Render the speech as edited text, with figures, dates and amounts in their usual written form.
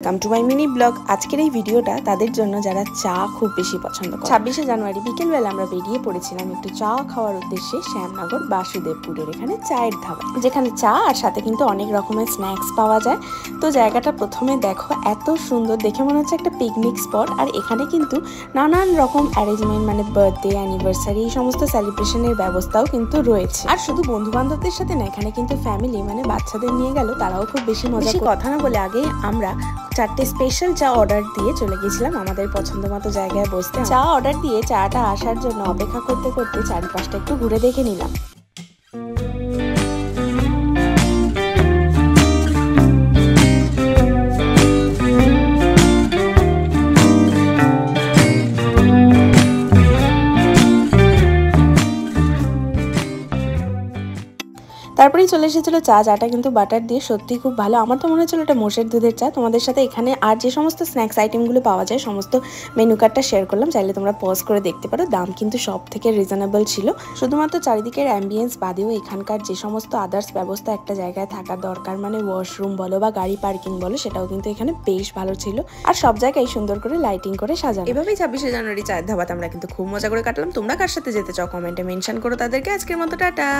Welcome to my mini blog. আজকের এই ভিডিওটা তাদের জন্য যারা চা খুব বেশি পছন্দ করে। 26শে জানুয়ারি বিকেলবেলা আমরা বেরিয়ে পড়েছিলাম একটু চা খাওয়ার উদ্দেশ্যে শ্যামনগর বাসুদেবপুরের এখানে চায়ের ধাবা, যেখানে চা আর সাথে কিন্তু অনেক রকমের স্ন্যাক্স পাওয়া যায়। তো জায়গাটা প্রথমে দেখো এত সুন্দর, দেখে মনে হচ্ছে একটা পিকনিক স্পট। আর এখানে কিন্তু নানান রকম অ্যারেঞ্জমেন্ট, মানে বার্থডে, অ্যানিভার্সারি, এই সমস্ত সেলিব্রেশনের ব্যবস্থাও কিন্তু রয়েছে। আর শুধু বন্ধু বান্ধবদের সাথে না, এখানে কিন্তু ফ্যামিলি মানে বাচ্চাদের নিয়ে গেল, তারাও খুব বেশি মজা। কথা না বলে আগেই আমরা 4টে স্পেশাল চা অর্ডার দিয়ে চলে গেছিলাম আমাদের পছন্দ মতো জায়গায় বসতে। চা অর্ডার দিয়ে চাটা আসার জন্য অপেক্ষা করতে করতে চারিপাশটা একটু ঘুরে দেখে নিলাম। তারপরেই চলে এসেছিল চাটা কিন্তু বাটার দিয়ে, সত্যি খুব ভালো। আমার তো মনে হচ্ছিল এটা মোষের দুধের চা। তোমাদের সাথে এখানে আর যে সমস্ত স্ন্যাক্স আইটেমগুলো পাওয়া যায় সমস্ত মেনু কার্ডটা শেয়ার করলাম, চাইলে তোমরা পজ করে দেখতে পারো। দাম কিন্তু সব থেকে রিজনেবল ছিল। শুধুমাত্র চারিদিকের অ্যাম্বিয়েন্স বাদেও এখানকার যে সমস্ত আদার্স ব্যবস্থা একটা জায়গায় থাকার দরকার, মানে ওয়াশরুম বলো বা গাড়ি পার্কিং বলো, সেটাও কিন্তু এখানে বেশ ভালো ছিল। আর সব জায়গায় সুন্দর করে লাইটিং করে সাজানো। এভাবেই 26শে জানুয়ারি চায়ের ধাবাতে আমরা কিন্তু খুব মজা করে কাটলাম। তোমরা কার সাথে যেতে চাও কমেন্টে মেনশন করো তাদেরকে। আজকের মতো টাটা।